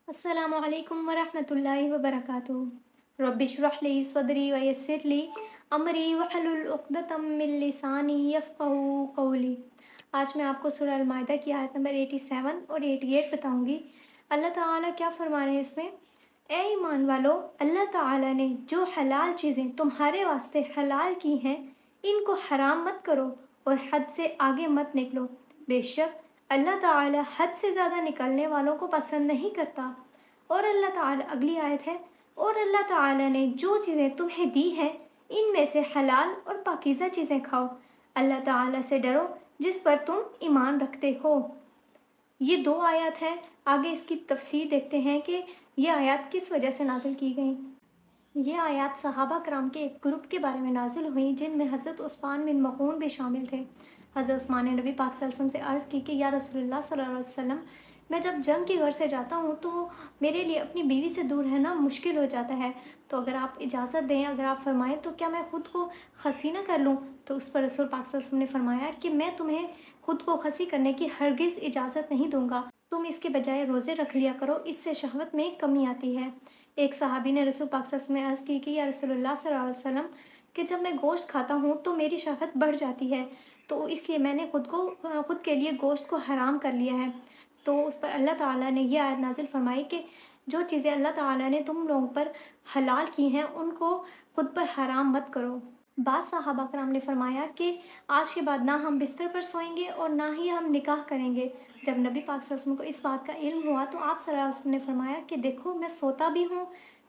अस्सलामु अलैकुम वरहमतुल्लाहि वबरकातुहू रब्बि इश्रह ली सदरी व यस्सिर ली अमरी वहलुल उक़दतम मिन लिसानी यफ़क़हू क़ौली। आज मैं आपको सूरह अल-माइदा की आयत नंबर 87 और 88 बताऊंगी। अल्लाह ताला क्या फरमा रहे हैं इसमें। ए ईमान वालो, अल्लाह ताला ने जो हलाल चीज़ें तुम्हारे वास्ते हलाल की हैं, इनको हराम मत करो और हद से आगे मत निकलो। बेशक अल्लाह ताला हद से ज़्यादा निकलने वालों को पसंद नहीं करता। और अल्लाह ताला अगली आयत है, और अल्लाह ताला ने जो चीज़ें तुम्हें दी हैं, इनमें से हलाल और पाकीज़ा चीज़ें खाओ। अल्लाह ताला से डरो जिस पर तुम ईमान रखते हो। ये दो आयत हैं। आगे इसकी तफसीर देखते हैं कि ये आयत किस वजह से नाजिल की गई। ये आयत सहाबा कराम के एक ग्रुप के बारे में नाजिल हुई जिनमें हज़रत उस्मान बिन मक़ून भी शामिल थे। हज़रत उस्मान ने नबी पाक सल्लल्लाहु अलैहि वसल्लम से अर्ज़ की कि या रसूलुल्लाह सल्लल्लाहु अलैहि वसल्लम, मैं जब जंग के घर से जाता हूँ तो मेरे लिए अपनी बीवी से दूर रहना मुश्किल हो जाता है। तो अगर आप इजाज़त दें, अगर आप फरमाएं तो क्या मैं ख़ुद को खसी न कर लूँ। तो उस पर रसूल पाक सल्लल्लाहु अलैहि वसल्लम ने फरमाया कि मैं तुम्हें ख़ुद को खसी करने की हरगिज़ इजाज़त नहीं दूँगा। तुम इसके बजाय रोज़े रख लिया करो, इससे शहवत में कमी आती है। एक सहाबी ने रसूल पाक सल्लल्लाहु अलैहि वसल्लम से अर्ज़ की कि या रसूलुल्लाह सल्लल्लाहु अलैहि वसल्लम, कि जब मैं गोश्त खाता हूँ तो मेरी शहवत बढ़ जाती है, तो इसलिए मैंने ख़ुद के लिए गोश्त को हराम कर लिया है। तो उस पर अल्लाह ताला ने यह आयत नाज़िल फरमाई कि जो चीज़ें अल्लाह ताला ने तुम लोगों पर हलाल की हैं, उनको ख़ुद पर हराम मत करो। बाज़ सहाबा कराम ने फरमाया कि आज के बाद ना हम बिस्तर पर सोएंगे और ना ही हम निकाह करेंगे। जब नबी पाक सल्लल्लाहु अलैहि वसल्लम को इस बात का इल्म हुआ तो आप सल्लल्लाहु अलैहि वसल्लम ने फरमाया कि देखो, मैं सोता भी हूँ,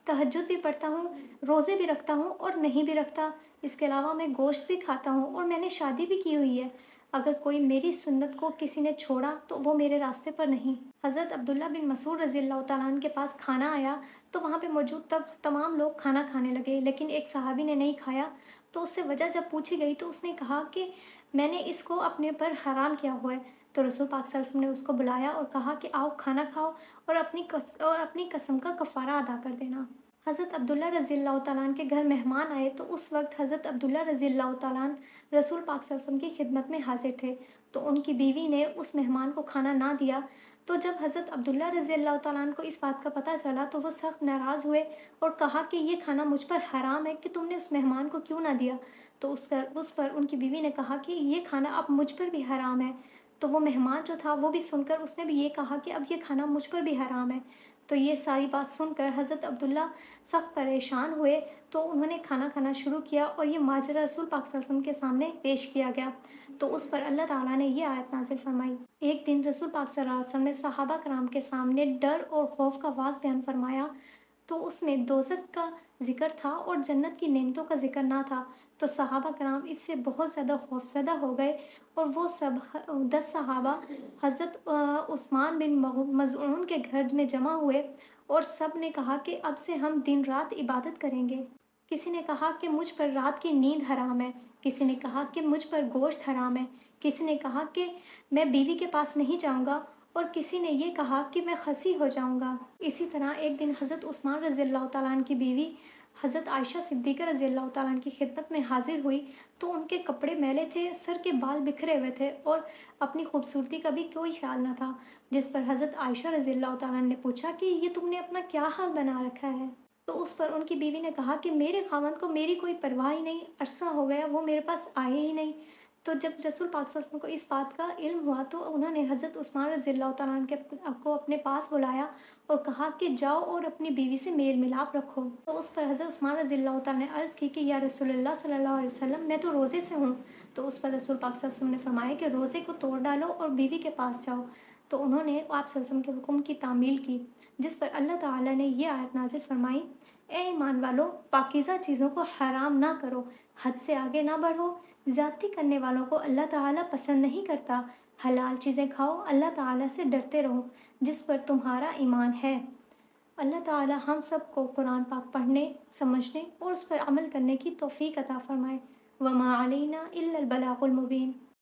तहज्जुद भी पढ़ता हूँ, रोज़े भी रखता हूँ और नहीं भी रखता। इसके अलावा मैं गोश्त भी खाता हूँ और मैंने शादी भी की हुई है। अगर कोई मेरी सुन्नत को किसी ने छोड़ा तो वो मेरे रास्ते पर नहीं। हज़रत अब्दुल्ला बिन मसूद रज़ियल्लाहु ताला अन्हु के पास खाना आया तो वहाँ पे मौजूद तब तमाम लोग खाना खाने लगे, लेकिन एक सहाबी ने नहीं खाया। तो उससे वजह जब पूछी गई तो उसने कहा कि मैंने इसको अपने पर हराम किया हुआ है। तो रसूल पाक सल्लल्लाहु अलैहि वसल्लम ने उसको बुलाया और कहा कि आओ खाना खाओ और अपनी कसम का कफ़ारा अदा कर देना। हज़रत अब्दुल्ला रज़ियल्लाहु ताला अन्हु के घर मेहमान आए तो उस वक्त हज़रत अब्दुल्ला रज़ियल्लाहु ताला अन्हु रसूल पाक सल्लल्लाहु अलैहि वसल्लम की खिदमत में हाजिर थे। तो उनकी बीवी ने उस मेहमान को खाना ना दिया। तो जब हज़रत अब्दुल्ला रज़ियल्लाहु ताला अन्हु को इस बात का पता चला तो वो सख्त नाराज़ हुए और कहा कि ये खाना मुझ पर हराम है कि तुमने उस मेहमान को क्यों ना दिया। तो उस पर उनकी बीवी ने कहा कि ये खाना अब मुझ पर भी हराम है। तो वो मेहमान जो था वो भी सुनकर उसने भी ये कहा कि अब ये खाना मुझ पर भी हराम है। तो ये सारी बात सुनकर हज़रत अब्दुल्ला सख्त परेशान हुए। तो उन्होंने खाना खाना शुरू किया और ये माजरा रसूल पाक सल्लल्लाहु अलैहि वसल्लम के सामने पेश किया गया। तो उस पर अल्लाह ताला ने ये आयत नाज़िल फरमाई। एक दिन रसूल पाक सल्लल्लाहु अलैहि वसल्लम ने सहाबा कराम के सामने डर और खौफ का वाज़ बयान फरमाया। तो उसमें दोज़ख का ज़िक्र था और जन्नत की नेमतों का ज़िक्र ना था। तो सहाबा कराम इससे बहुत ज़्यादा खौफ़ज़दा हो गए और वो सब 10 सहाबा हज़रत उस्मान बिन मज़ऊन के घर में जमा हुए और सब ने कहा कि अब से हम दिन रात इबादत करेंगे। किसी ने कहा कि मुझ पर रात की नींद हराम है, किसी ने कहा कि मुझ पर गोश्त हराम है, किसी ने कहा कि मैं बीवी के पास नहीं जाऊंगा और किसी ने ये कहा कि मैं खसी हो जाऊंगा। इसी तरह एक दिन हज़रत उस्मान रज़ियल्लाहु ताला अन्हु की बीवी हज़रत आयशा सिद्दीक़ा रज़ियल्लाहु ताला अन्हा की खिदमत में हाजिर हुई। तो उनके कपड़े मैले थे, सर के बाल बिखरे हुए थे और अपनी खूबसूरती का भी कोई ख्याल ना था। जिस पर हज़रत आयशा रज़ियल्लाहु ताला अन्हा ने पूछा कि ये तुमने अपना क्या हाल बना रखा है। तो उस पर उनकी बीवी ने कहा कि मेरे खावंद को मेरी कोई परवाह ही नहीं, अरसा हो गया वो मेरे पास आए ही नहीं। तो जब रसूल पाक सल्लल्लाहु अलैहि वसल्लम को इस बात का इल्म हुआ तो उन्होंने हज़रत उस्मान रज़ियल्लाहु ताला अन्हु को अपने पास बुलाया और कहा कि जाओ और अपनी बीवी से मेल मिलाप रखो। तो उस पर हज़रत उस्मान रज़ियल्लाहु ताला ने अर्ज़ की कि या रसूलुल्लाह सल्लल्लाहु अलैहि वसल्लम, मैं तो रोज़े से हूँ। तो उस पर रसूल पाक सल्लल्लाहु अलैहि वसल्लम ने फरमाया कि रोज़े को तोड़ डालो और बीवी के पास जाओ। तो उन्होंने आप सल्लल्लाहु अलैहि वसल्लम के हुक्म की तामील की, जिस पर अल्लाह ताला ने ये आयत नाज़िल फरमाई। ए ईमान वालो, पाकीज़ा चीज़ों को हराम ना करो, हद से आगे ना बढ़ो। ज़्यादती करने वालों को अल्लाह ताला पसंद नहीं करता। हलाल चीज़ें खाओ, अल्लाह ताला से डरते रहो जिस पर तुम्हारा ईमान है। अल्लाह ताला हम सबको कुरान पाक पढ़ने, समझने और उस पर अमल करने की तौफ़ीक अता फ़रमाए। वमा अलैना इल्लल बलागुल मुबीन।